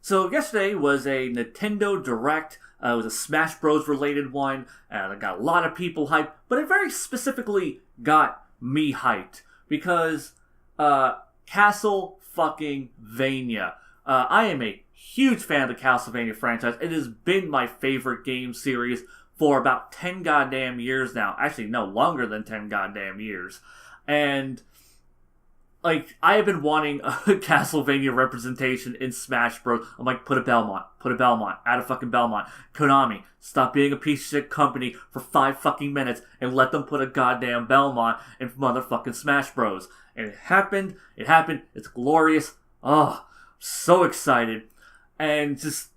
So yesterday was a Nintendo Direct. It was a Smash Bros. Related one, and it got a lot of people hyped, but it very specifically got me hyped because Castlevania. I am a huge fan of the Castlevania franchise. It has been my favorite game series for about 10 goddamn years now. Actually, no, longer than 10 goddamn years. And like, I have been wanting a Castlevania representation in Smash Bros. I'm like, put a Belmont, add a fucking Belmont. Konami, stop being a piece of shit company for 5 fucking minutes and let them put a goddamn Belmont in motherfucking Smash Bros. And it happened, it's glorious. Oh, I'm so excited. And just,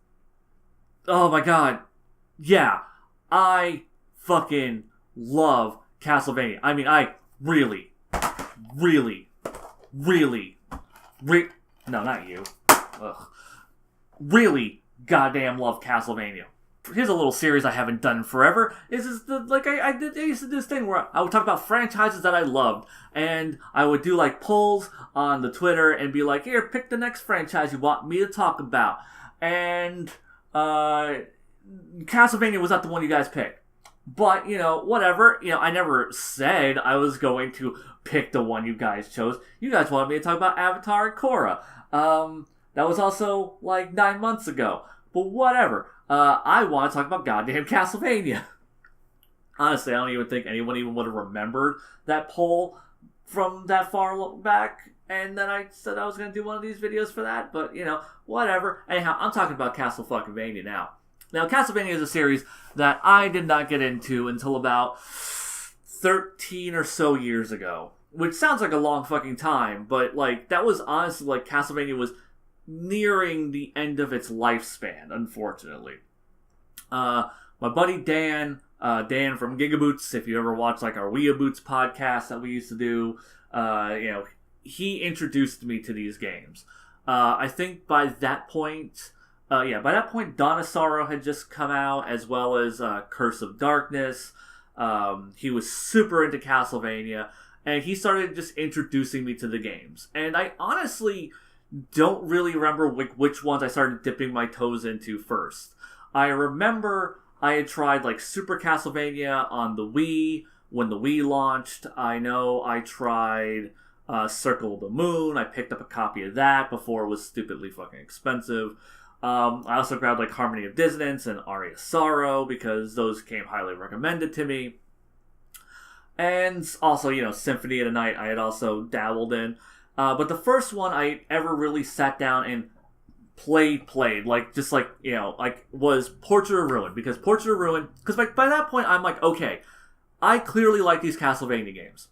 oh my god. Yeah, I fucking love Castlevania. I mean, I really, no, not you. Ugh. Really goddamn love Castlevania. Here's a little series I haven't done in forever. I used to do this thing where I would talk about franchises that I loved, and I would do like polls on the Twitter and be like, here, pick the next franchise you want me to talk about. And Castlevania was not the one you guys picked. But, whatever. I never said I was going to pick the one you guys chose. You guys wanted me to talk about Avatar and Korra. That was also like 9 months ago. But whatever. I want to talk about goddamn Castlevania. Honestly, I don't even think anyone even would have remembered that poll from that far back. And then I said I was going to do one of these videos for that. But, whatever. Anyhow, I'm talking about Castlevania now. Now, Castlevania is a series that I did not get into until about 13 or so years ago. Which sounds like a long fucking time, but, like, that was honestly, like, Castlevania was nearing the end of its lifespan, unfortunately. My buddy Dan from Gigaboots, if you ever watched, like, our Weeaboots podcast that we used to do, he introduced me to these games. I think by that point... Dawn of Sorrow had just come out, as well as Curse of Darkness. He was super into Castlevania, and he started just introducing me to the games. And I honestly don't really remember which ones I started dipping my toes into first. I remember I had tried like Super Castlevania on the Wii when the Wii launched. I know I tried Circle of the Moon. I picked up a copy of that before it was stupidly fucking expensive. I also grabbed like Harmony of Dissonance and Aria of Sorrow because those came highly recommended to me. And also, Symphony of the Night I had also dabbled in. But the first one I ever really sat down and played, was Portrait of Ruin. Because Portrait of Ruin, by that point I'm like, okay, I clearly like these Castlevania games.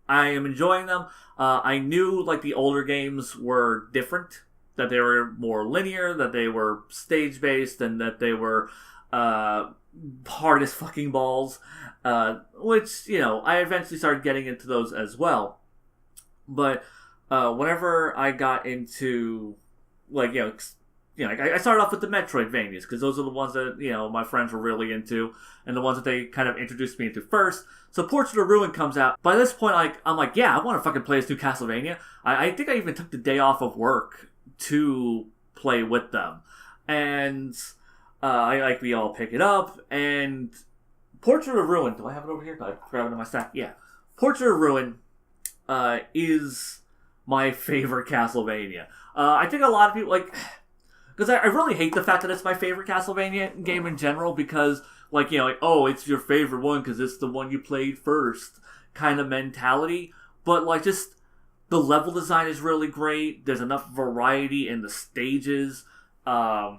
I am enjoying them. I knew like the older games were different. That they were more linear, that they were stage-based, and that they were hard as fucking balls. Which, I eventually started getting into those as well. But whenever I got into, I started off with the Metroidvanias, because those are the ones that, my friends were really into, and the ones that they kind of introduced me into first. So Portrait of Ruin comes out. By this point, I'm like, yeah, I want to fucking play this new Castlevania. I think I even took the day off of work to play with them. And we all pick it up, and Portrait of Ruin, do I have it over here? I grab it in my stack. Yeah. Portrait of Ruin is my favorite Castlevania. I think a lot of people, because I really hate the fact that it's my favorite Castlevania game in general, because, it's your favorite one because it's the one you played first kind of mentality. But, just... the level design is really great. There's enough variety in the stages. There's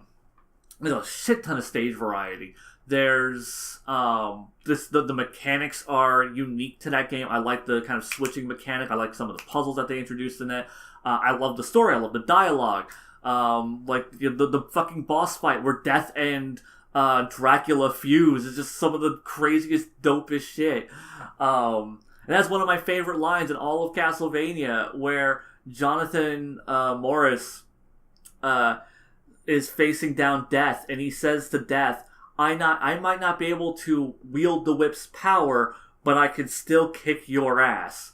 a shit ton of stage variety. There's the mechanics are unique to that game. I like the kind of switching mechanic. I like some of the puzzles that they introduced in it. I love the story. I love the dialogue. The fucking boss fight where Death and Dracula fuse is just some of the craziest, dopest shit. And that's one of my favorite lines in all of Castlevania, where Jonathan Morris is facing down Death, and he says to Death, I might not be able to wield the whip's power, but I can still kick your ass.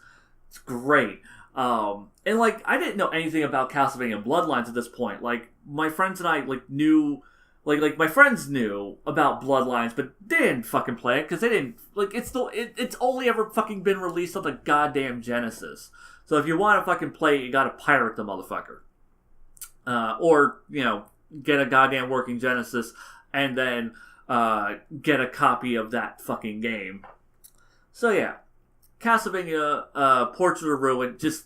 It's great. And I didn't know anything about Castlevania Bloodlines at this point. my friends and I knew. Like my friends knew about Bloodlines, but they didn't fucking play it because they didn't it's only ever fucking been released on the goddamn Genesis. So if you want to fucking play it, you gotta pirate the motherfucker, or get a goddamn working Genesis and then get a copy of that fucking game. So yeah, Castlevania Portrait of Ruin, just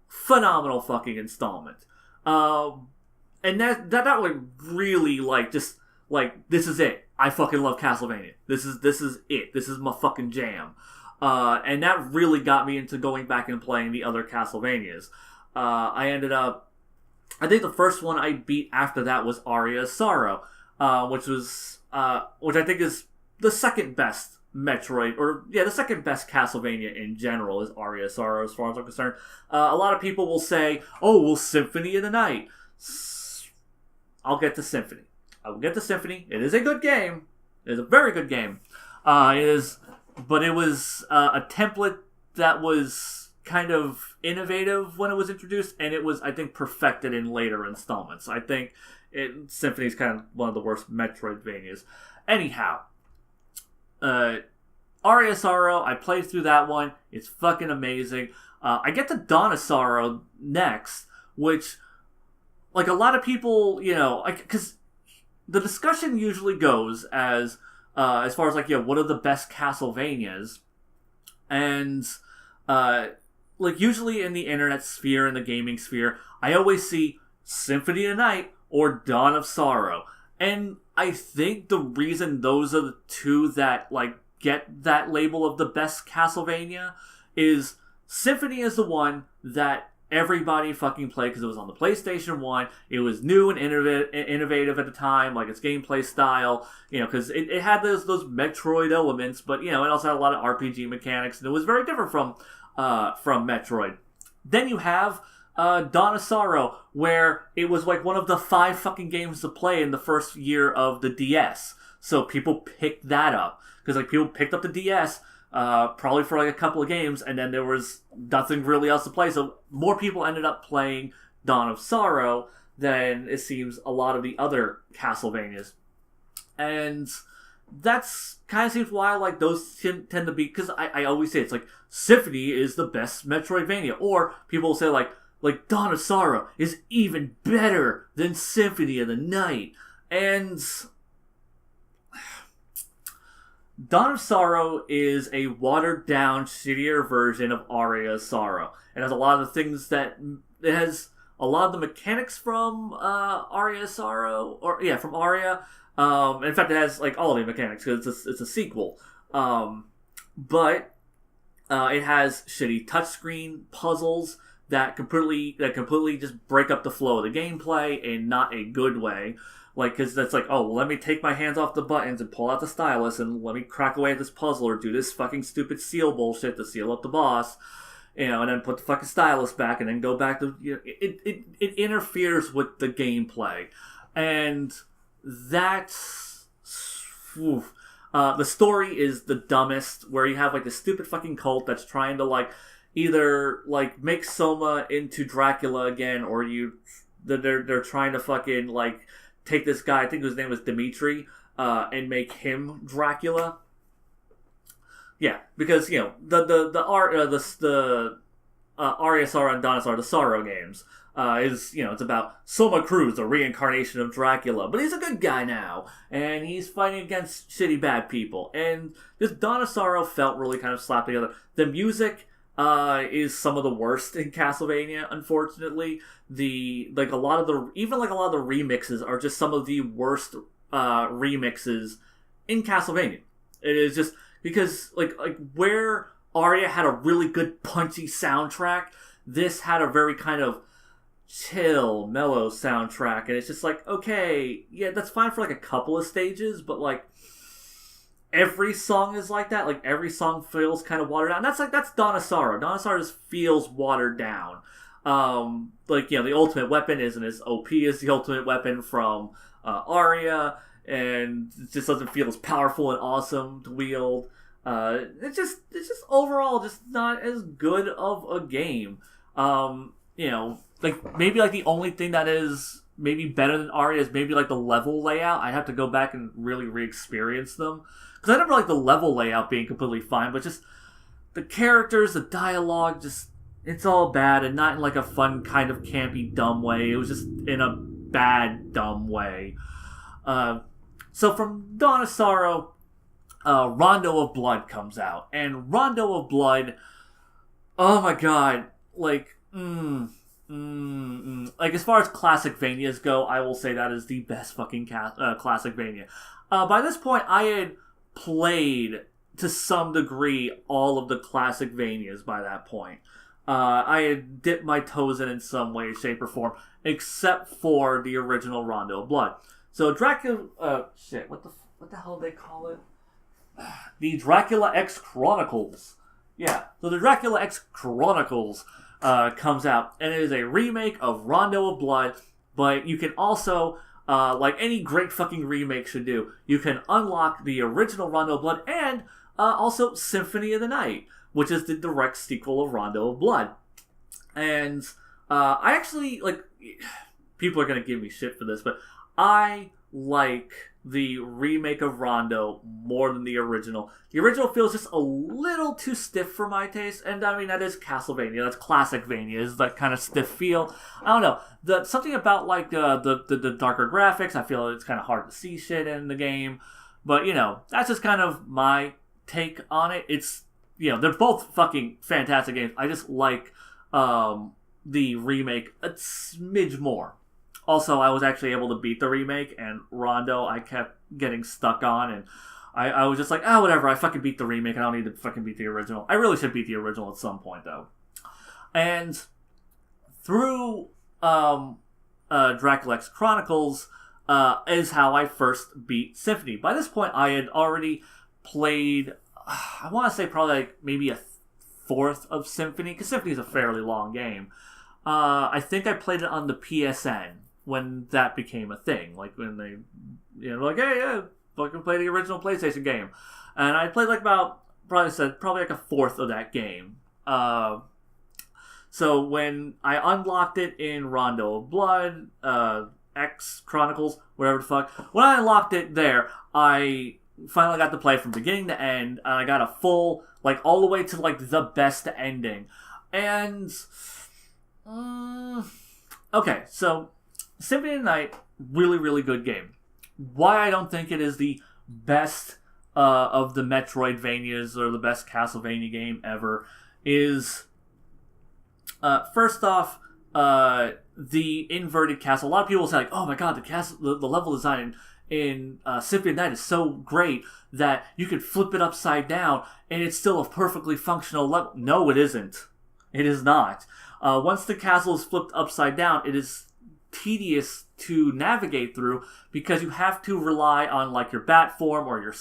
phenomenal fucking installment. And that really just this is it. I fucking love Castlevania. This is it. This is my fucking jam. And that really got me into going back and playing the other Castlevanias. I ended up, I think the first one I beat after that was Aria of Sorrow, which I think is the second best Metroid, the second best Castlevania in general is Aria of Sorrow as far as I'm concerned. A lot of people will say, oh, well, Symphony of the Night. I'll get to Symphony. I will get to Symphony. It is a good game. It is a very good game. But it was a template that was kind of innovative when it was introduced, and it was, I think, perfected in later installments. I think Symphony is kind of one of the worst Metroidvanias. Anyhow, Aria of Sorrow, I played through that one. It's fucking amazing. I get to Dawn of Sorrow next, which, a lot of people, because the discussion usually goes as far as what are the best Castlevanias, and usually in the internet sphere, in the gaming sphere, I always see Symphony of the Night or Dawn of Sorrow, and I think the reason those are the two that get that label of the best Castlevania is Symphony is the one that everybody fucking played because it was on the PlayStation 1. It was new and innovative at the time, its gameplay style, because it had those Metroid elements, but, it also had a lot of RPG mechanics, and it was very different from Metroid. Then you have Dawn of Sorrow, where it was one of the 5 fucking games to play in the first year of the DS. So people picked that up, because people picked up the DS, probably for a couple of games, and then there was nothing really else to play, so more people ended up playing Dawn of Sorrow than it seems a lot of the other Castlevanias. And that's kind of seems why those tend to be, because I always say it's Symphony is the best Metroidvania, or people will say Dawn of Sorrow is even better than Symphony of the Night, and Dawn of Sorrow is a watered-down, shittier version of Aria of Sorrow. It has a lot of the things it has a lot of the mechanics from Aria of Sorrow, from Aria. In fact, it has all the mechanics because it's a sequel. But it has shitty touchscreen puzzles that completely just break up the flow of the gameplay in not a good way. Because that's let me take my hands off the buttons and pull out the stylus and let me crack away at this puzzle or do this fucking stupid seal bullshit to seal up the boss, and then put the fucking stylus back and then go back to, it interferes with the gameplay. And that's, the story is the dumbest, where you have this stupid fucking cult that's trying to either make Soma into Dracula again, or they're trying to fucking take this guy, I think his name was Dimitri, and make him Dracula. Yeah, because the Aria Sorrow and Dawn of Sorrow, the Sorrow games, is it's about Soma Cruz, the reincarnation of Dracula, but he's a good guy now, and he's fighting against shitty bad people. And this Dawn of Sorrow felt really kind of slapped together. The music is some of the worst in Castlevania, unfortunately. A lot of the remixes are just some of the worst remixes in Castlevania. It is just because where Aria had a really good punchy soundtrack, this had a very kind of chill, mellow soundtrack, and it's just okay, yeah, that's fine for a couple of stages, but every song is like that. Every song feels kind of watered down. And that's Dawn of Sorrow. Dawn of Sorrow just feels watered down. The ultimate weapon isn't as OP as the ultimate weapon from Aria, and it just doesn't feel as powerful and awesome to wield. It's just overall just not as good of a game. Maybe the only thing that is maybe better than Aria is maybe like the level layout. I'd have to go back and really re-experience them. Because I never like the level layout being completely fine, but just the characters, the dialogue, just it's all bad and not in like a fun kind of campy, dumb way. It was just in a bad, dumb way. So from Dawn of Sorrow, Rondo of Blood comes out. And Rondo of Blood, oh my god, like, like as far as Classicvanias go, I will say that is the best fucking Classicvania. By this point, I had played to some degree all of the Classicvanias by that point. I had dipped my toes in some way, shape, or form, except for the original Rondo of Blood. So Dracula, what the hell do they call it? The Dracula X Chronicles. Yeah, so the Dracula X Chronicles comes out, and it is a remake of Rondo of Blood, but you can also, like any great fucking remake should do, you can unlock the original Rondo of Blood and also Symphony of the Night, which is the direct sequel of Rondo of Blood. And I actually, like, people are going to give me shit for this, but I like the remake of Rondo more than the original. The original feels just a little too stiff for my taste, and I mean, that is Castlevania, that's Classicvania, is that kind of stiff feel. I don't know, something about like the darker graphics, I feel it's kind of hard to see shit in the game, but you know, that's just kind of my take on it. It's, you know, they're both fucking fantastic games. I just like the remake a smidge more. Also, I was actually able to beat the remake, and Rondo I kept getting stuck on, and I was just like, whatever, I fucking beat the remake, I don't need to fucking beat the original. I really should beat the original at some point, though. And through Dracula X Chronicles is how I first beat Symphony. By this point, I had already played, I want to say probably like maybe a fourth of Symphony, because Symphony is a fairly long game. I think I played it on the PSN when that became a thing. Like when they, you know, like, hey, yeah, fucking play the original PlayStation game. And I played like about, probably like a fourth of that game. So when I unlocked it in Rondo of Blood, X Chronicles, whatever the fuck, when I unlocked it there, I finally got to play from beginning to end, and I got a full, like, all the way to, like, the best ending. And, okay, so, Symphony of the Night, really, really good game. Why I don't think it is the best of the Metroidvanias or the best Castlevania game ever is, first off, the inverted castle. A lot of people say, like, oh my god, the level design in Symphony of the Night is so great that you could flip it upside down and it's still a perfectly functional level. No, it isn't. It is not. Once the castle is flipped upside down, it is tedious to navigate through because you have to rely on like your bat form or your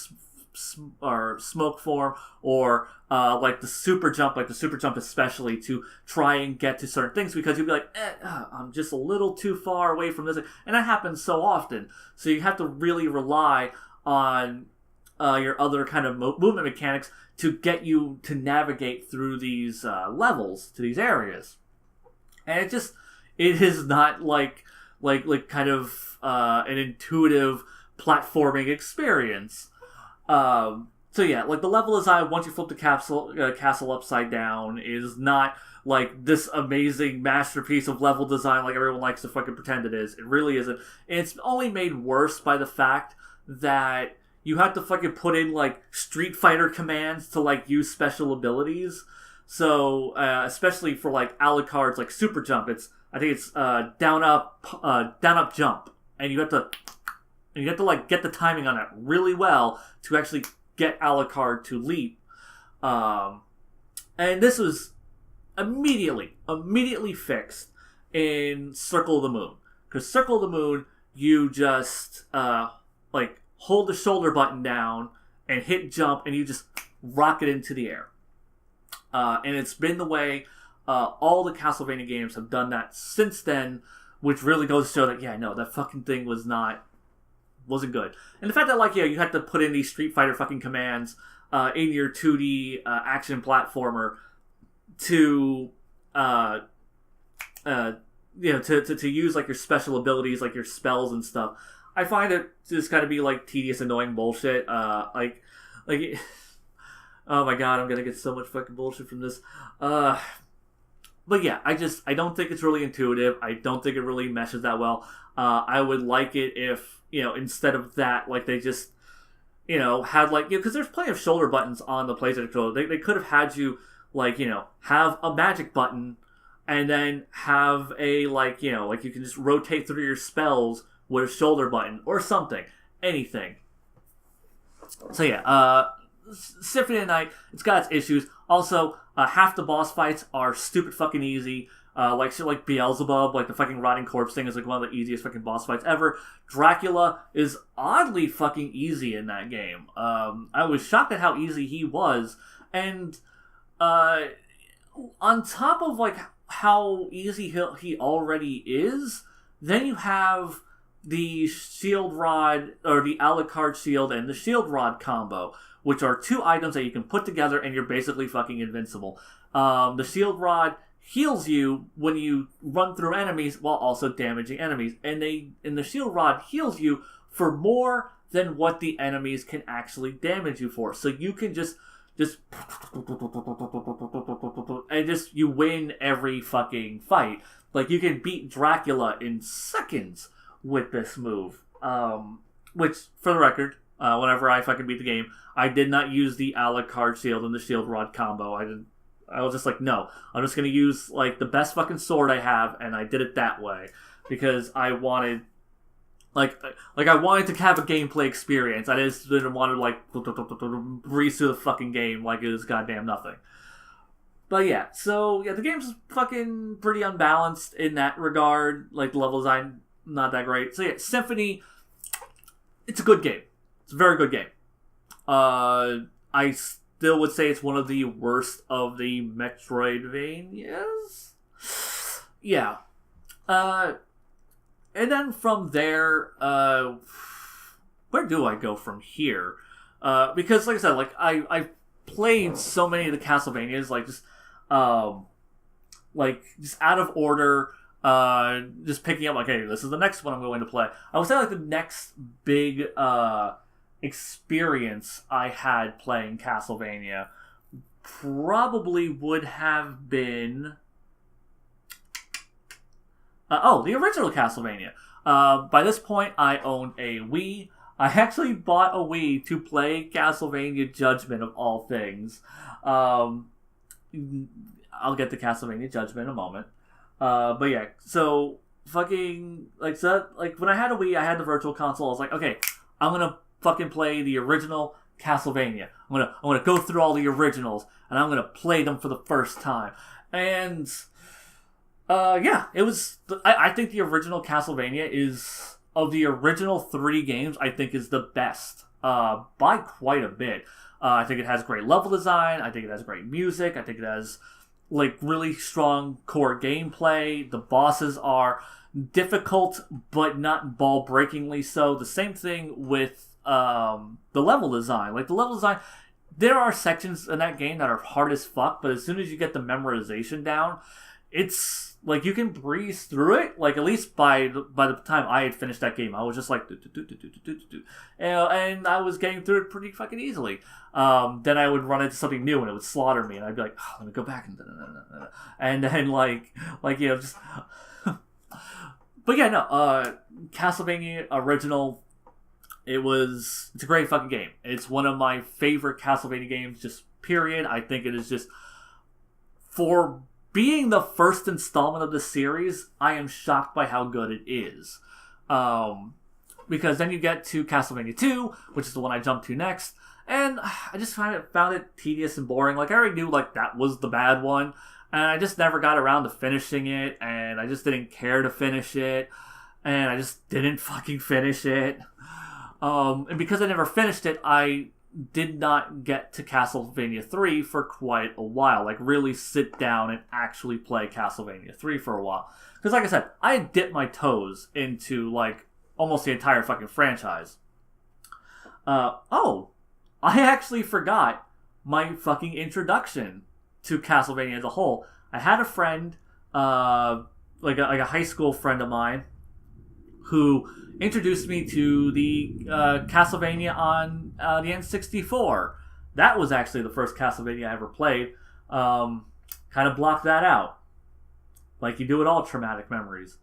smoke form or like the super jump especially, to try and get to certain things, because you'll be like, I'm just a little too far away from this, and that happens so often. So you have to really rely on your other kind of movement mechanics to get you to navigate through these levels to these areas. And it is not like kind of an intuitive platforming experience. So yeah, like the level design, once you flip the castle upside down, is not like this amazing masterpiece of level design like everyone likes to fucking pretend it is. It really isn't. And it's only made worse by the fact that you have to fucking put in like Street Fighter commands to like use special abilities. So especially for like Alucard's like super jump, I think it's down up jump, and you have to like get the timing on it really well to actually get Alucard to leap. And this was immediately fixed in Circle of the Moon, because Circle of the Moon, you just like hold the shoulder button down and hit jump, and you just rocket into the air. And it's been the way all the Castlevania games have done that since then, which really goes to show that, yeah, no, that fucking thing wasn't good. And the fact that, like, yeah, you had to put in these Street Fighter fucking commands in your 2D action platformer to to use like your special abilities, like your spells and stuff. I find it just kind of be like tedious, annoying bullshit. Like, oh my god, I'm gonna get so much fucking bullshit from this. But yeah, I don't think it's really intuitive. I don't think it really meshes that well. I would like it if, instead of that, like they just, had like, because there's plenty of shoulder buttons on the PlayStation controller. They could have had you, like, have a magic button and then have a, like, like you can just rotate through your spells with a shoulder button or something. Anything. So yeah, Symphony of the Night, it's got its issues. Also, half the boss fights are stupid fucking easy. Like shit like Beelzebub, like the fucking rotting corpse thing is like one of the easiest fucking boss fights ever. Dracula is oddly fucking easy in that game. I was shocked at how easy he was. And on top of like how easy he already is, then you have the shield rod, or the Alucard shield and the shield rod combo, which are two items that you can put together and you're basically fucking invincible. The shield rod heals you when you run through enemies while also damaging enemies. And the shield rod heals you for more than what the enemies can actually damage you for. So you can just and you win every fucking fight. Like, you can beat Dracula in seconds with this move. Which, for the record, whenever I fucking beat the game, I did not use the Alucard shield and the shield rod combo. I was just like, no, I'm just going to use, like, the best fucking sword I have, and I did it that way. Because I wanted, like I wanted to have a gameplay experience. I just didn't want to, like, breeze through the fucking game like it was goddamn nothing. But yeah, so, yeah, the game's fucking pretty unbalanced in that regard. Like, the level design, not that great. So yeah, Symphony, it's a good game. It's a very good game. I still would say it's one of the worst of the Metroidvanias. Yeah. And then from there, where do I go from here? Because, like I said, like I played so many of the Castlevanias, just out of order. Just picking up, like, hey, this is the next one I'm going to play. I would say, like, the next big experience I had playing Castlevania probably would have been the original Castlevania. By this point, I owned a Wii. I actually bought a Wii to play Castlevania Judgment, of all things. I'll get to Castlevania Judgment in a moment. But yeah, so fucking, when I had a Wii, I had the Virtual Console. I was like, okay, I'm gonna fucking play the original Castlevania. I'm gonna go through all the originals, and I'm gonna play them for the first time. And yeah, it was. I think the original Castlevania is, of the original 3 games, I think is the best by quite a bit. I think it has great level design. I think it has great music. I think it has, like, really strong core gameplay. The bosses are difficult, but not ball-breakingly so. The same thing with the level design. Like, the level design, there are sections in that game that are hard as fuck, but as soon as you get the memorization down, it's like you can breeze through it. Like, at least by the time I had finished that game, I was just like, and I was getting through it pretty fucking easily. Then I would run into something new and it would slaughter me, and I'd be like, oh, let me go back and then like just. But yeah, no, Castlevania original, it's a great fucking game. It's one of my favorite Castlevania games, just period. I think it is just, for being the first installment of the series, I am shocked by how good it is. Because then you get to Castlevania 2, which is the one I jumped to next, and I just found it tedious and boring. Like, I already knew, like, that was the bad one, and I just never got around to finishing it, and I just didn't care to finish it, and I just didn't fucking finish it. And because I never finished it, I did not get to Castlevania 3 for quite a while. Like, really sit down and actually play Castlevania 3 for a while. Because, like I said, I had dipped my toes into, like, almost the entire fucking franchise. I actually forgot my fucking introduction to Castlevania as a whole. I had a friend, a high school friend of mine who introduced me to the Castlevania on the N64. That was actually the first Castlevania I ever played. Kind of blocked that out. Like you do with all traumatic memories.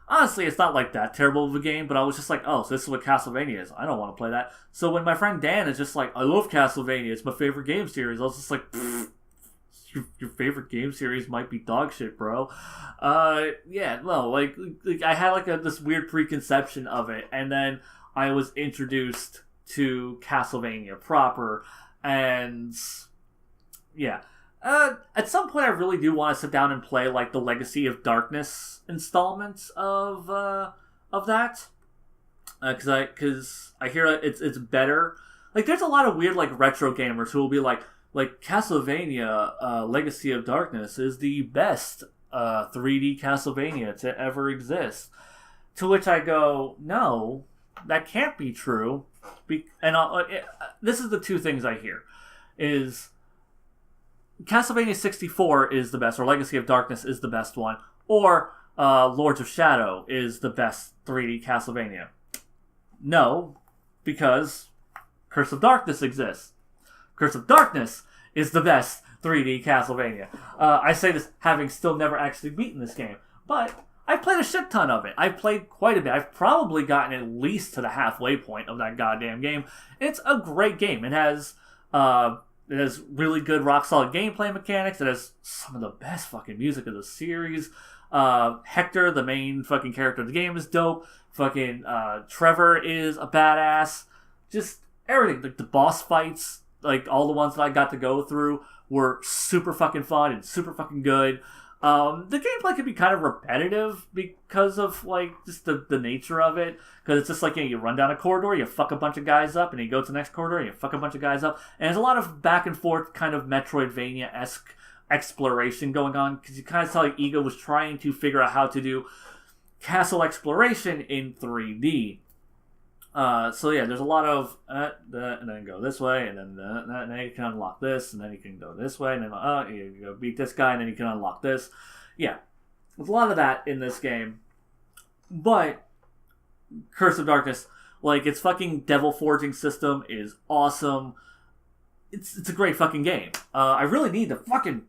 Honestly, it's not like that terrible of a game, but I was just like, oh, so this is what Castlevania is. I don't want to play that. So when my friend Dan is just like, I love Castlevania, it's my favorite game series, I was just like, your favorite game series might be dog shit, bro. Yeah, no, like I had like this weird preconception of it, and then I was introduced to Castlevania proper, and yeah. At some point, I really do want to sit down and play like the Legacy of Darkness installments of that, because I hear it's better. Like, there's a lot of weird like retro gamers who will be like Castlevania Legacy of Darkness is the best 3D Castlevania to ever exist. To which I go, no, that can't be true. This is the two things I hear is. Castlevania 64 is the best, or Legacy of Darkness is the best one, or Lords of Shadow is the best 3D Castlevania. No, because Curse of Darkness exists. Curse of Darkness is the best 3D Castlevania. I say this having still never actually beaten this game, but I've played a shit ton of it. I've played quite a bit. I've probably gotten at least to the halfway point of that goddamn game. It's a great game. It has really good, rock-solid gameplay mechanics. It has some of the best fucking music of the series. Hector, the main fucking character of the game, is dope. Fucking Trevor is a badass. Just everything. Like, the boss fights, like, all the ones that I got to go through were super fucking fun and super fucking good. The gameplay can be kind of repetitive because of, like, just the nature of it. Because it's just like, you run down a corridor, you fuck a bunch of guys up, and you go to the next corridor, and you fuck a bunch of guys up. And there's a lot of back and forth kind of Metroidvania-esque exploration going on. Because you kind of tell like Ego was trying to figure out how to do castle exploration in 3D. So yeah, there's a lot of and then go this way, and then you can unlock this, and then you can go this way, and then you go beat this guy, and then you can unlock this. Yeah, there's a lot of that in this game. But Curse of Darkness, like, its fucking devil forging system is awesome. It's a great fucking game. I really need to fucking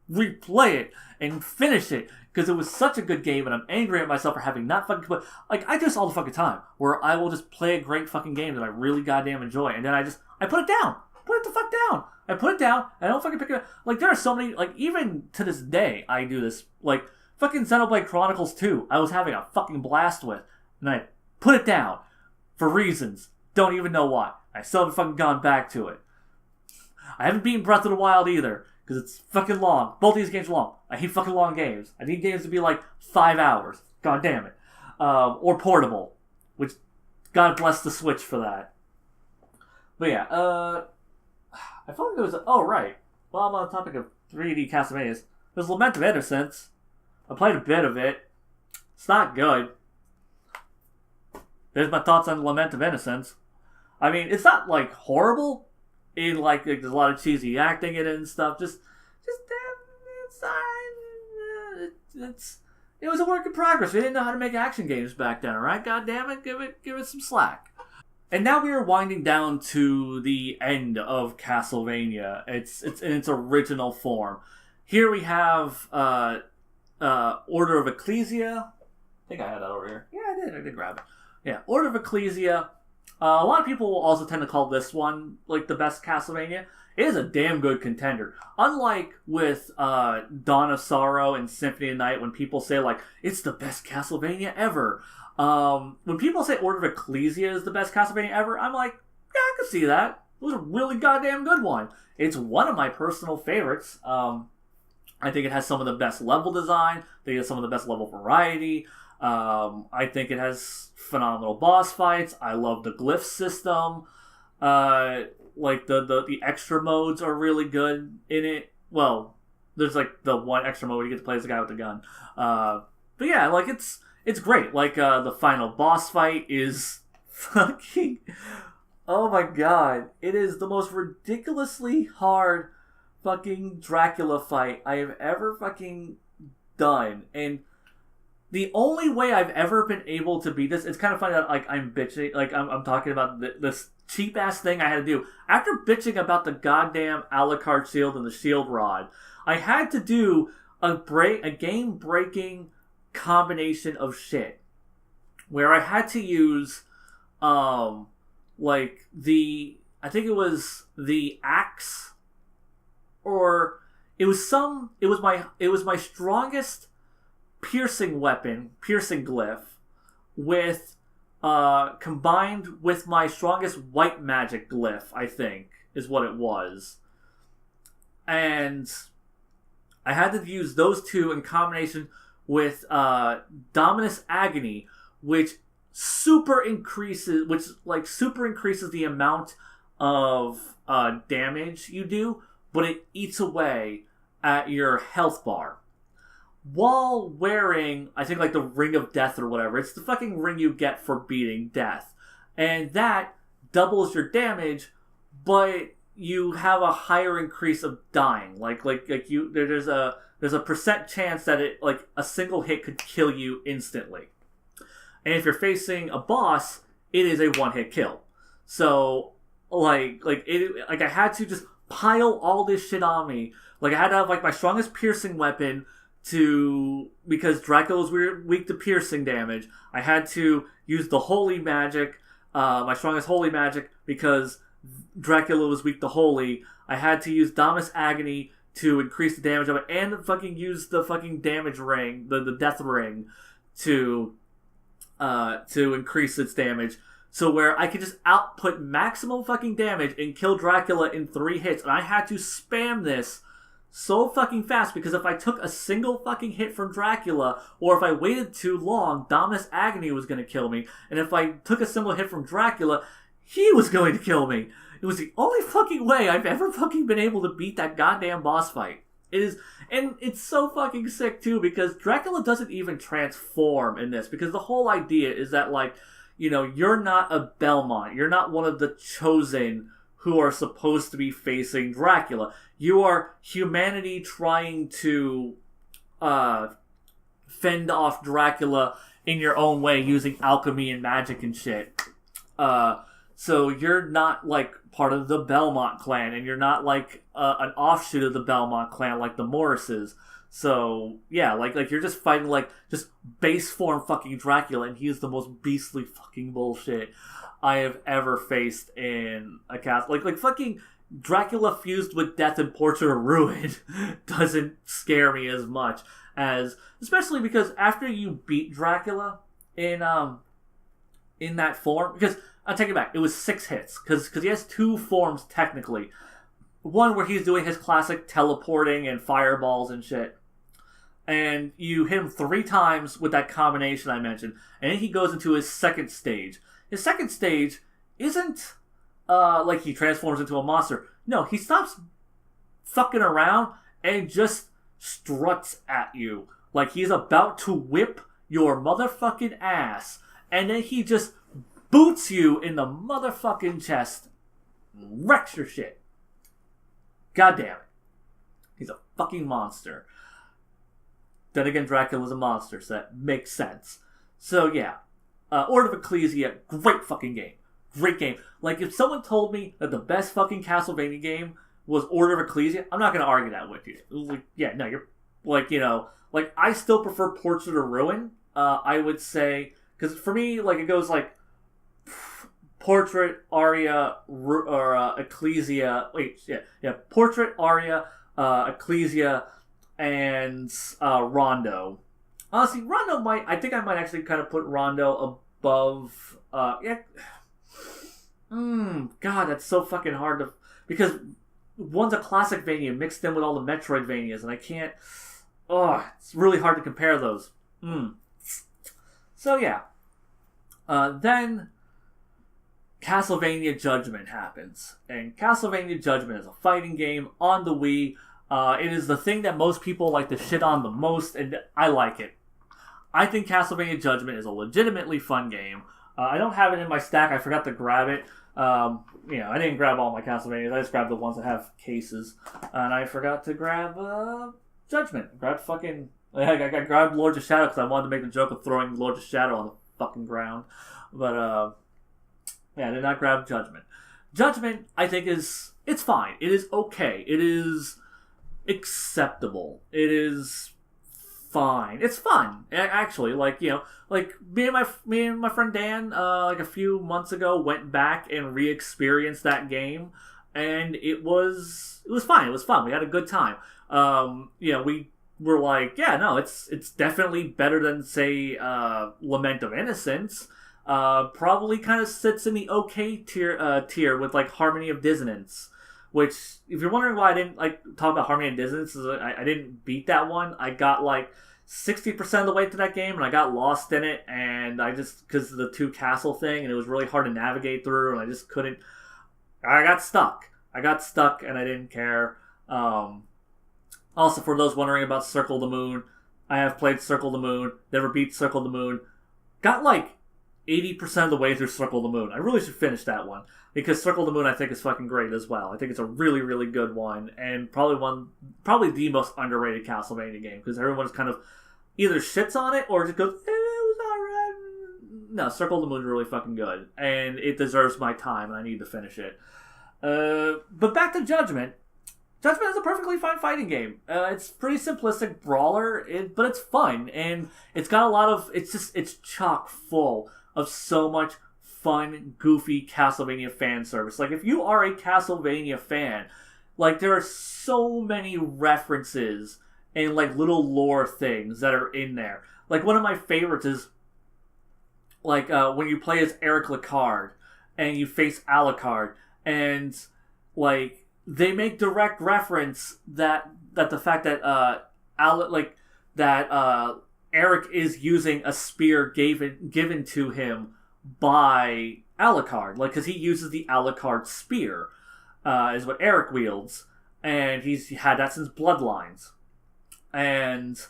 replay it and finish it, because it was such a good game, and I'm angry at myself for having not fucking played. Like, I do this all the fucking time, where I will just play a great fucking game that I really goddamn enjoy, and then I put it down. Put it the fuck down. I put it down, and I don't fucking pick it up. Like, there are so many, like, even to this day, I do this. Like, fucking Xenoblade Chronicles 2, I was having a fucking blast with, and I put it down for reasons. Don't even know why. I still haven't fucking gone back to it. I haven't beaten Breath of the Wild either, because it's fucking long. Both these games are long. I hate fucking long games. I need games to be like 5 hours. God damn it. Or portable. Which, God bless the Switch for that. But yeah, I thought there was oh, right. Well, I'm on the topic of 3D Castlevanias. There's Lament of Innocence. I played a bit of it. It's not good. There's my thoughts on Lament of Innocence. I mean, it's not, like, horrible. Like there's a lot of cheesy acting in it and stuff. It was a work in progress. We didn't know how to make action games back then, alright? God damn it, give it some slack. And now we are winding down to the end of Castlevania. It's in its original form. Here we have Order of Ecclesia. I think I had that over here. Yeah, I did grab it. Yeah, Order of Ecclesia. A lot of people will also tend to call this one, like, the best Castlevania. It is a damn good contender. Unlike with Dawn of Sorrow and Symphony of Night, when people say, like, it's the best Castlevania ever. When people say Order of Ecclesia is the best Castlevania ever, I'm like, yeah, I can see that. It was a really goddamn good one. It's one of my personal favorites. I think it has some of the best level design. I think it has some of the best level variety. I think it has phenomenal boss fights. I love the glyph system. Like the extra modes are really good in it. Well, there's like the one extra mode where you get to play as the guy with the gun. But yeah, like it's great. Like the final boss fight is fucking, oh my god, it is the most ridiculously hard fucking Dracula fight I have ever fucking done. And the only way I've ever been able to beat this, it's kind of funny that like I'm bitching, like I'm talking about this cheap ass thing I had to do after bitching about the goddamn Alucard shield and the shield rod. I had to do a game breaking combination of shit where I had to use like I think it was the axe, or it was my strongest piercing weapon, piercing glyph, with combined with my strongest white magic glyph, I think, is what it was. And I had to use those two in combination with Dominus Agony, which super increases the amount of damage you do, but it eats away at your health bar. While wearing, I think, like the Ring of Death or whatever. It's the fucking ring you get for beating death. And that doubles your damage, but you have a higher increase of dying. There's a percent chance that a single hit could kill you instantly. And if you're facing a boss, it is a one-hit kill. So, I had to just pile all this shit on me. Like, I had to have, like, my strongest piercing weapon because Dracula's weak to piercing damage. I had to use the holy magic, my strongest holy magic, because Dracula was weak to holy. I had to use Dominus Agony to increase the damage of it, and fucking use the fucking damage ring, the death ring, to increase its damage. So where I could just output maximum fucking damage and kill Dracula in 3 hits. And I had to spam this so fucking fast, because if I took a single fucking hit from Dracula, or if I waited too long, Dominus Agony was going to kill me. And if I took a single hit from Dracula, he was going to kill me. It was the only fucking way I've ever fucking been able to beat that goddamn boss fight. It is, and it's so fucking sick too, because Dracula doesn't even transform in this, because the whole idea is that, like, you know, you're not a Belmont. You're not one of the chosen who are supposed to be facing Dracula. You are humanity trying to fend off Dracula in your own way using alchemy and magic and shit. So you're not, like, part of the Belmont clan, and you're not, like, an offshoot of the Belmont clan like the Morrises. So, yeah, like you're just fighting, like, just base form fucking Dracula, and he is the most beastly fucking bullshit I have ever faced in a castle. Like fucking Dracula fused with Death and Portrait of Ruin doesn't scare me as much as, especially because after you beat Dracula in that form, because I'll take it back, it was 6 hits, because he has 2 forms technically. One where he's doing his classic teleporting and fireballs and shit, and you hit him 3 times with that combination I mentioned, and then he goes into his second stage. His second stage isn't like he transforms into a monster. No, he stops fucking around and just struts at you like he's about to whip your motherfucking ass, and then he just boots you in the motherfucking chest, wrecks your shit. God damn it. He's a fucking monster. Then again, Dracula's a monster, so that makes sense. So yeah, Order of Ecclesia, great fucking game. Great game. Like, if someone told me that the best fucking Castlevania game was Order of Ecclesia, I'm not going to argue that with you. Like, yeah, no, you're, like, you know, like, I still prefer Portrait of Ruin, I would say, because for me, like, it goes, like, Portrait, Aria, or Ecclesia, Portrait, Aria, Ecclesia, and Rondo. Honestly, Rondo I think I might actually kind of put Rondo above, God, that's so fucking hard to, because one's a Classicvania mixed in with all the Metroidvanias, and I can't, it's really hard to compare those. So yeah, then Castlevania Judgment happens, and Castlevania Judgment is a fighting game on the Wii. It is the thing that most people like to shit on the most, and I like it. I think Castlevania Judgment is a legitimately fun game. I don't have it in my stack. I forgot to grab it. I didn't grab all my Castlevanias. I just grabbed the ones that have cases. And I forgot to grab Judgment. I grabbed fucking I grabbed Lords of Shadow because I wanted to make the joke of throwing Lords of Shadow on the fucking ground. But, yeah, I did not grab Judgment. Judgment, I think, it's fine. It is okay. It is acceptable. It is fine. It's fun, actually. Like, you know, like me and my friend Dan, like a few months ago, went back and re-experienced that game, and it was fine. It was fun. We had a good time. You know, we were like, yeah, no, it's definitely better than, say, Lament of Innocence. Probably kind of sits in the okay tier with like Harmony of Dissonance. Which, if you're wondering why I didn't like talk about Harmony of Dissonance, is I didn't beat that one. I got like 60% of the way to that game, and I got lost in it, and I just, because of the two castle thing, and it was really hard to navigate through, and I just couldn't. I got stuck, and I didn't care. Also, for those wondering about Circle the Moon, I have played Circle the Moon, never beat Circle the Moon. Got like 80% of the way through Circle the Moon. I really should finish that one, because Circle the Moon I think is fucking great as well. I think it's a really, really good one, and probably the most underrated Castlevania game, because everyone's kind of either shits on it or just goes, it was alright. No, Circle the Moon is really fucking good, and it deserves my time, and I need to finish it. But back to Judgment. Judgment is a perfectly fine fighting game. It's pretty simplistic brawler, but it's fun, and it's got a lot of, it's chock full of so much fun, goofy Castlevania fan service. Like, if you are a Castlevania fan, like, there are so many references and, like, little lore things that are in there. Like, one of my favorites is, like, when you play as Eric Lecard, and you face Alucard, and, like, they make direct reference that the fact that, Eric is using a spear given to him by Alucard, like, because he uses the Alucard spear, is what Eric wields, and he's had that since Bloodlines, and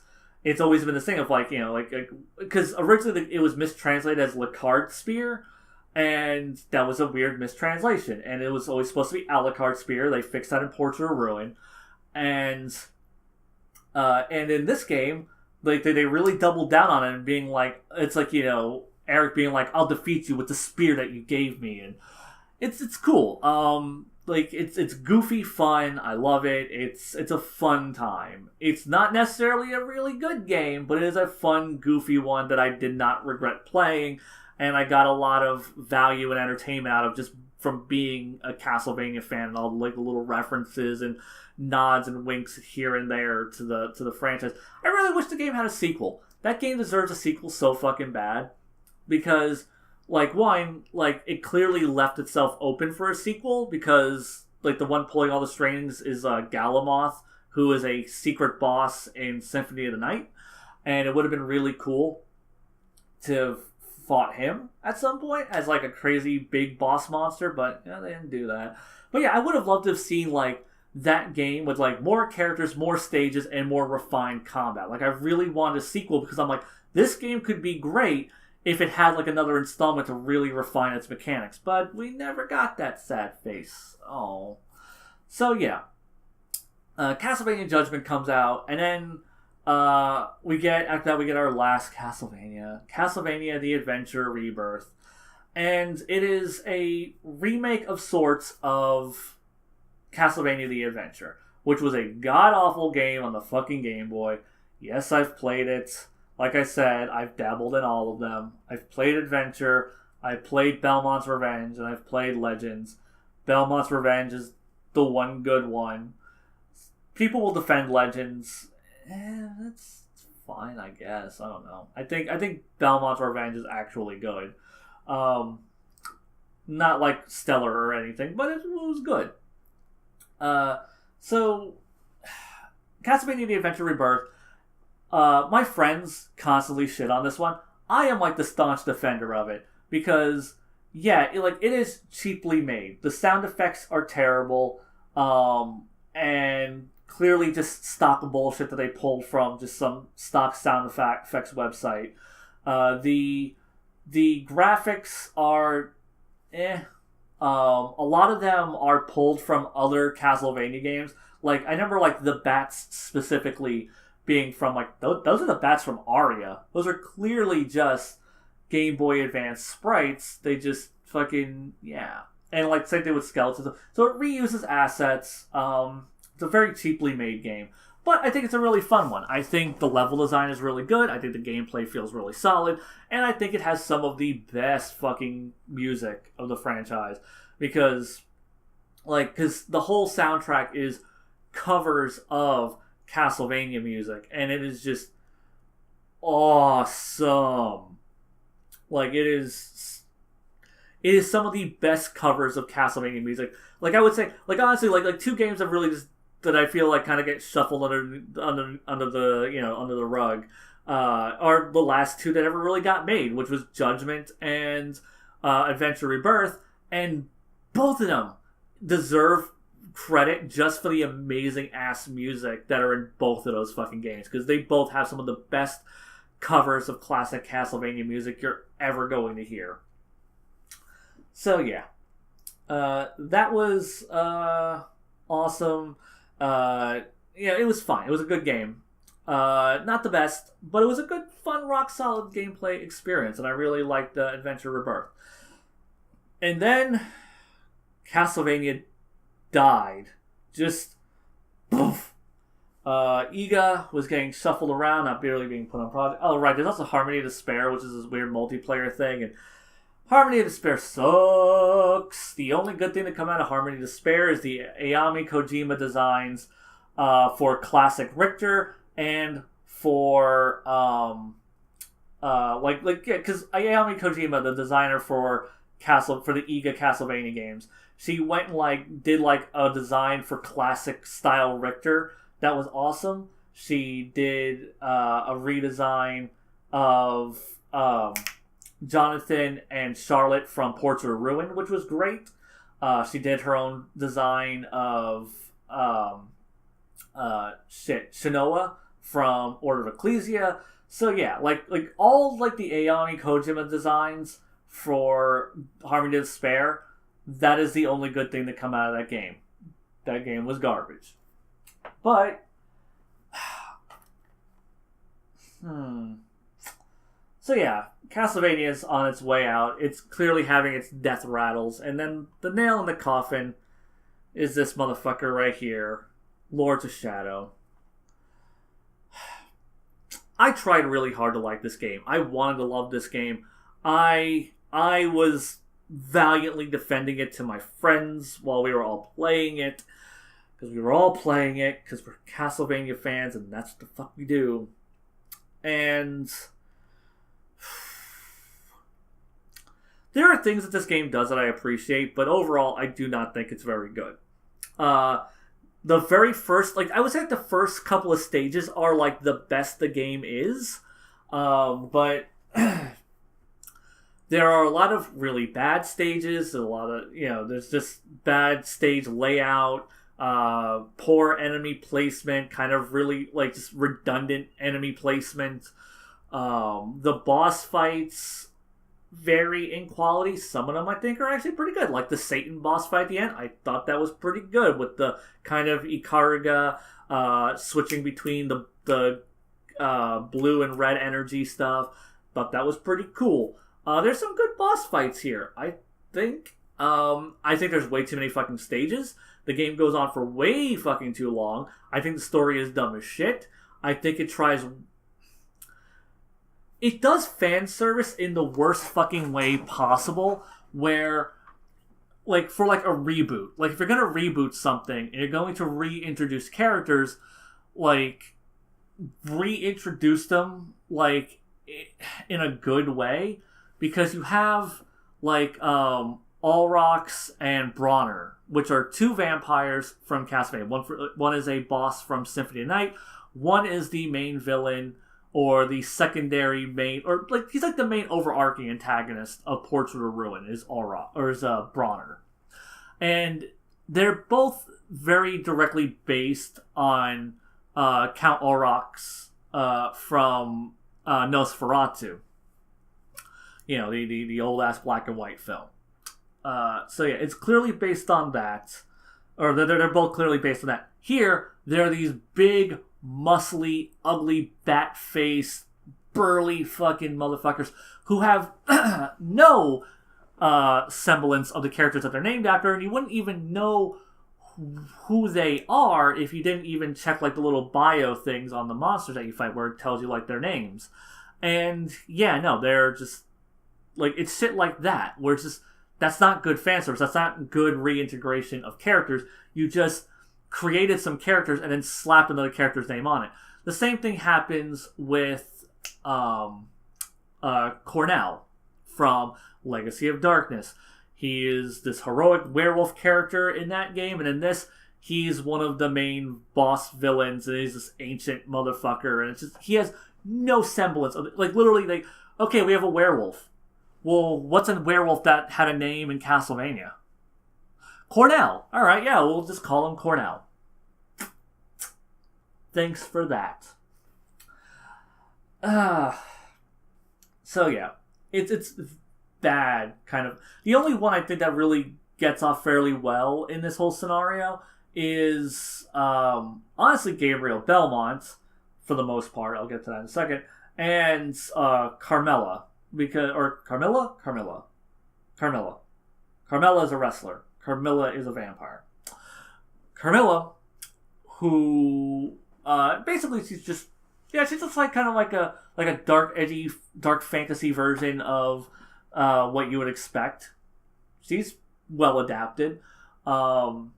it's always been this thing of, like, you know, like, because originally it was mistranslated as Lecard spear, and that was a weird mistranslation, and it was always supposed to be Alucard spear. They fixed that in Portrait of Ruin, and in this game, like, they really doubled down on it and being like, it's like, you know, Eric being like, I'll defeat you with the spear that you gave me, and it's cool. Like, it's goofy fun. I love it. It's a fun time. It's not necessarily a really good game, but it is a fun, goofy one that I did not regret playing, and I got a lot of value and entertainment out of just from being a Castlevania fan, and all, like, the little references and nods and winks here and there to the franchise. I really wish the game had a sequel. That game deserves a sequel so fucking bad, because, like, one, like, it clearly left itself open for a sequel, because, like, the one pulling all the strings is Galamoth, who is a secret boss in Symphony of the Night, and it would have been really cool to have fought him at some point as, like, a crazy big boss monster, but, you know, they didn't do that. But yeah, I would have loved to have seen, like, that game with, like, more characters, more stages, and more refined combat. Like, I really wanted a sequel, because I'm like, this game could be great if it had, like, another installment to really refine its mechanics. But we never got that sad face. Oh. So, yeah. Castlevania Judgment comes out, and then after that we get our last Castlevania. Castlevania The Adventure Rebirth. And it is a remake of sorts of Castlevania The Adventure, which was a god-awful game on the fucking Game Boy. Yes, I've played it. Like I said, I've dabbled in all of them. I've played Adventure, I've played Belmont's Revenge, and I've played Legends. Belmont's Revenge is the one good one. People will defend Legends. That's fine, I guess. I don't know. I think Belmont's Revenge is actually good. Not like stellar or anything, but it was good. So, Castlevania The Adventure Rebirth. My friends constantly shit on this one. I am, like, the staunch defender of it, because, yeah, it is cheaply made. The sound effects are terrible, and clearly just stock bullshit that they pulled from just some stock sound effects website. The graphics are a lot of them are pulled from other Castlevania games. Like, I remember, like, the bats specifically being from like those are the bats from Aria. Those are clearly just Game Boy Advance sprites. They just fucking and like same thing with skeletons. So it reuses assets. It's a very cheaply made game, but I think it's a really fun one. I think the level design is really good. I think the gameplay feels really solid, and I think it has some of the best fucking music of the franchise because the whole soundtrack is covers of Castlevania music, and it is just awesome. Like it is some of the best covers of Castlevania music. Like I would say, like honestly, like two games that really just that I feel like kind of get shuffled under the under the rug are the last two that ever really got made, which was Judgment and Adventure Rebirth, and both of them deserve credit just for the amazing ass music that are in both of those fucking games, because they both have some of the best covers of classic Castlevania music you're ever going to hear. So yeah, that was awesome. It was fine. It was a good game. Not the best, but it was a good, fun, rock solid gameplay experience, and I really liked the Adventure Rebirth. And then Castlevania died. Just poof. Iga was getting shuffled around, not barely being put on project. Oh right, there's also Harmony of Despair, which is this weird multiplayer thing, and Harmony of Despair sucks. The only good thing to come out of Harmony of Despair is the Ayami Kojima designs for Classic Richter and for because Ayami Kojima, the designer for the Iga Castlevania games, she went and did a design for classic style Richter that was awesome. She did a redesign of Jonathan and Charlotte from Portrait of Ruin, which was great. She did her own design of Shinoa from Order of Ecclesia. So yeah, all the Ayami Kojima designs for Harmony of Despair, that is the only good thing to come out of that game. That game was garbage. But so yeah, Castlevania is on its way out. It's clearly having its death rattles. And then the nail in the coffin is this motherfucker right here, Lords of Shadow. I tried really hard to like this game. I wanted to love this game. I was valiantly defending it to my friends while we were all playing it. Because we were all playing it because we're Castlevania fans and that's what the fuck we do. And there are things that this game does that I appreciate, but overall, I do not think it's very good. The very first, I would say the first couple of stages are, the best the game is. But there are a lot of really bad stages. There's a lot of, there's just bad stage layout, poor enemy placement, kind of really, just redundant enemy placement. The boss fights vary in quality. Some of them I think are actually pretty good. Like the Satan boss fight at the end, I thought that was pretty good with the kind of Ikaruga switching between the blue and red energy stuff. Thought that was pretty cool. There's some good boss fights here, I think. I think there's way too many fucking stages. The game goes on for way fucking too long. I think the story is dumb as shit. I think it does fan service in the worst fucking way possible, where, for a reboot. If you're gonna reboot something, and you're going to reintroduce characters, reintroduce them, in a good way, because you have, Olrox and Bronner, which are two vampires from Castlevania. One is a boss from Symphony of the Night, one is the main villain, or the secondary main, or he's the main overarching antagonist of Portrait of Ruin is Bronner, and they're both very directly based on Count Olrox from Nosferatu, the old ass black and white film. So yeah, it's clearly based on that, or they're both clearly based on that. Here, they're these big, muscly, ugly, bat-faced, burly fucking motherfuckers who have no semblance of the characters that they're named after, and you wouldn't even know who they are if you didn't even check like the little bio things on the monsters that you fight where it tells you like their names. And yeah, no, they're just like, it's shit like that where it's just, that's not good fan service, that's not good reintegration of characters. You just created some characters and then slapped another character's name on it. The same thing happens with Cornell from Legacy of Darkness. He is this heroic werewolf character in that game, and in this, he's one of the main boss villains, and he's this ancient motherfucker, and it's just, he has no semblance of it. Like, literally, okay, we have a werewolf. Well, what's a werewolf that had a name in Castlevania? Cornell. Alright, yeah, we'll just call him Cornell. Thanks for that. So yeah, it's bad, kind of. The only one I think that really gets off fairly well in this whole scenario is, honestly, Gabriel Belmont, for the most part. I'll get to that in a second. And Carmella. Carmilla is a wrestler. Carmilla is a vampire. Carmilla, who, basically she's just like kind of like a dark, edgy, dark fantasy version of what you would expect. She's well adapted. Then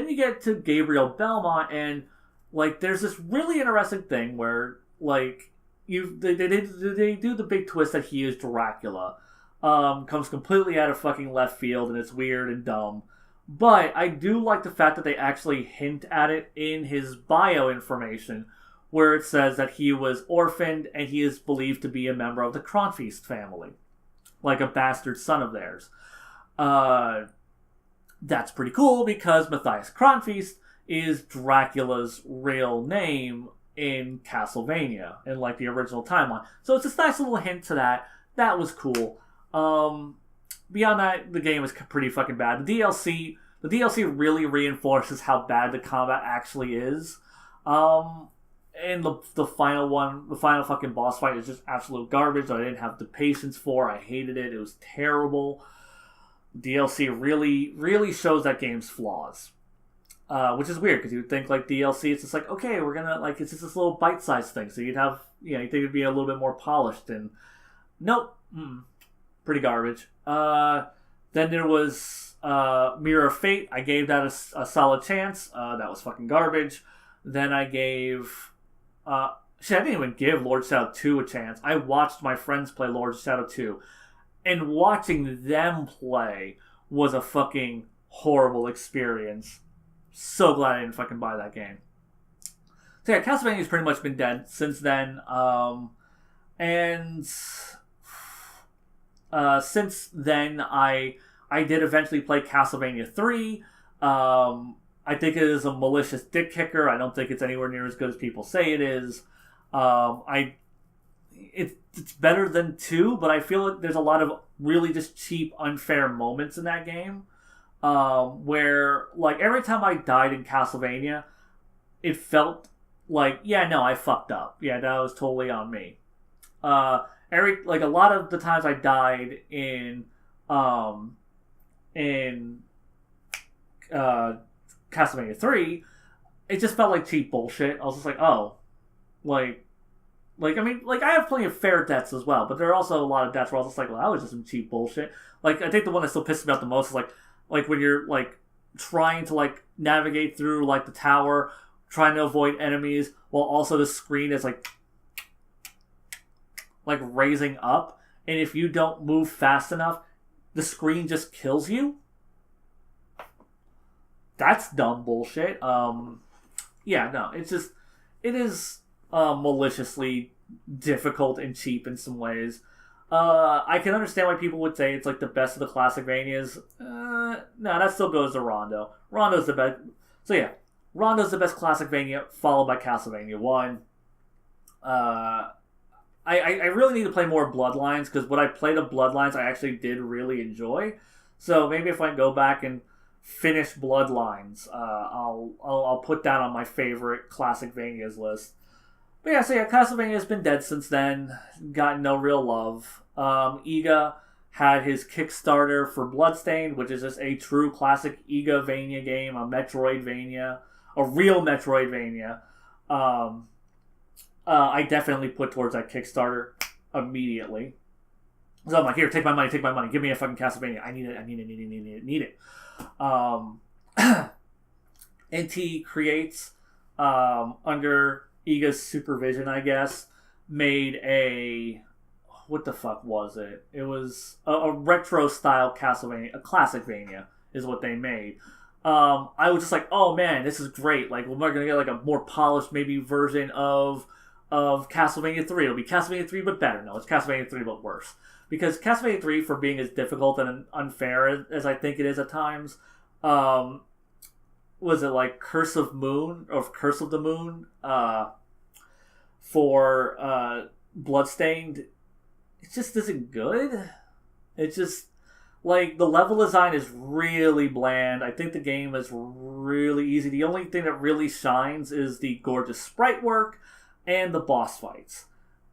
you get to Gabriel Belmont, and like there's this really interesting thing where like they do the big twist that he is Dracula. Comes completely out of fucking left field, and it's weird and dumb. But I do like the fact that they actually hint at it in his bio information, where it says that he was orphaned and he is believed to be a member of the Kronfeast family. Like a bastard son of theirs. That's pretty cool because Matthias Kronfeast is Dracula's real name in Castlevania, in like the original timeline. So it's this nice little hint to that. That was cool. Beyond that, the game is pretty fucking bad. The DLC really reinforces how bad the combat actually is. And the final fucking boss fight is just absolute garbage that I didn't have the patience for. I hated it. It was terrible. DLC really, really shows that game's flaws. Which is weird, because you would think, like, DLC, it's just like, okay, we're gonna, like, it's just this little bite-sized thing, so you'd have, you think it'd be a little bit more polished, and nope. Pretty garbage. Then there was Mirror of Fate. I gave that a solid chance. That was fucking garbage. Then I gave... I didn't even give Lord Shadow 2 a chance. I watched my friends play Lord Shadow 2. And watching them play was a fucking horrible experience. So glad I didn't fucking buy that game. So yeah, Castlevania's pretty much been dead since then. And... since then, I did eventually play Castlevania 3. I think it is a malicious dick kicker. I don't think it's anywhere near as good as people say it is. It's better than 2, but I feel like there's a lot of really just cheap, unfair moments in that game. Where, like, every time I died in Castlevania, it felt like, yeah, no, I fucked up. Yeah, that was totally on me. A lot of the times I died in Castlevania 3, it just felt like cheap bullshit. I was just like, oh, I mean, I have plenty of fair deaths as well, but there are also a lot of deaths where I was just like, well, that was just some cheap bullshit. Like, I think the one that still pisses me off the most is like when you're trying to navigate through the tower, trying to avoid enemies, while also the screen is raising up, and if you don't move fast enough, the screen just kills you. That's dumb bullshit. Yeah, no, it is maliciously difficult and cheap in some ways. I can understand why people would say it's the best of the Classicvanias. No, that still goes to Rondo. Rondo's the best. So yeah, Rondo's the best Classicvania, followed by Castlevania 1. I really need to play more Bloodlines, because what I played of Bloodlines I actually did really enjoy. So maybe if I go back and finish Bloodlines. I'll put that on my favorite Classicvanias list. But yeah, so yeah, Castlevania has been dead since then. Gotten no real love. Iga had his Kickstarter for Bloodstained, which is just a true classic Iga-vania game, a Metroidvania, a real Metroidvania. I definitely put towards that Kickstarter immediately. So I'm like, here, take my money. Give me a fucking Castlevania. I need it. NT Creates, under Iga's supervision, I guess, made a... What the fuck was it? It was a retro-style Castlevania. A Classicvania is what they made. I was just like, oh man, this is great. Like, we're going to get like a more polished, maybe, version of Castlevania 3. It'll be Castlevania 3, but better. No, it's Castlevania 3, but worse. Because Castlevania 3, for being as difficult and unfair as I think it is at times, was it like Curse of Moon, or Curse of the Moon, for Bloodstained? It just isn't good. It's just, like, the level design is really bland. I think the game is really easy. The only thing that really shines is the gorgeous sprite work and the boss fights.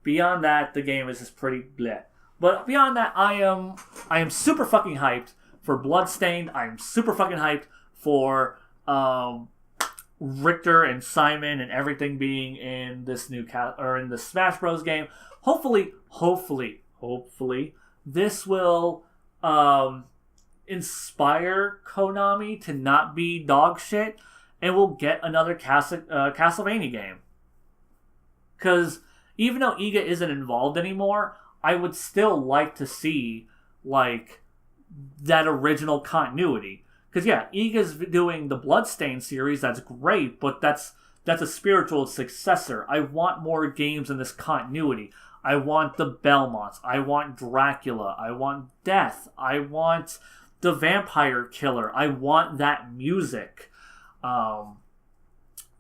Beyond that, the game is just pretty bleh. But beyond that, I am super fucking hyped for Bloodstained. I am super fucking hyped for Richter and Simon and everything being in this new in the Smash Bros. Game. Hopefully, this will inspire Konami to not be dog shit, and we'll get another Castlevania game. Because even though Iga isn't involved anymore, I would still like to see, like, that original continuity. Because, yeah, Iga's doing the Bloodstained series, that's great, but that's a spiritual successor. I want more games in this continuity. I want the Belmonts. I want Dracula. I want Death. I want the Vampire Killer. I want that music. I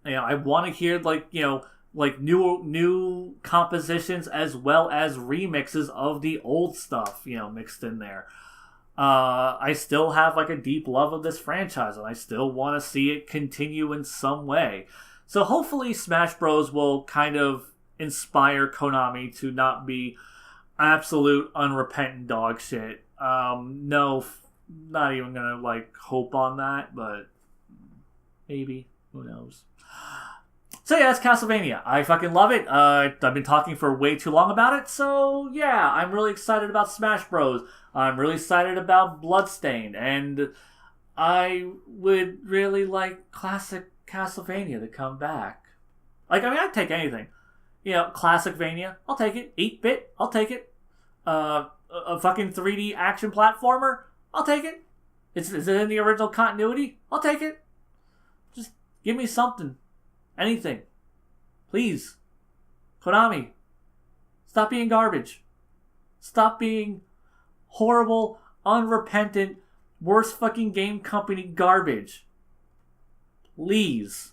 want to hear, like new compositions as well as remixes of the old stuff, mixed in there. I still have like a deep love of this franchise, and I still want to see it continue in some way. So hopefully Smash Bros. Will kind of inspire Konami to not be absolute unrepentant dog shit. No, not even gonna like hope on that, but maybe, who knows. So yeah, it's Castlevania. I fucking love it. I've been talking for way too long about it, so yeah, I'm really excited about Smash Bros. I'm really excited about Bloodstained, and I would really like classic Castlevania to come back. Like, I mean, I'd take anything. Classicvania, I'll take it. 8-bit, I'll take it. A fucking 3D action platformer, I'll take it. Is it in the original continuity? I'll take it. Just give me something. Anything. Please. Konami. Stop being garbage. Stop being horrible, unrepentant, worst fucking game company garbage. Please.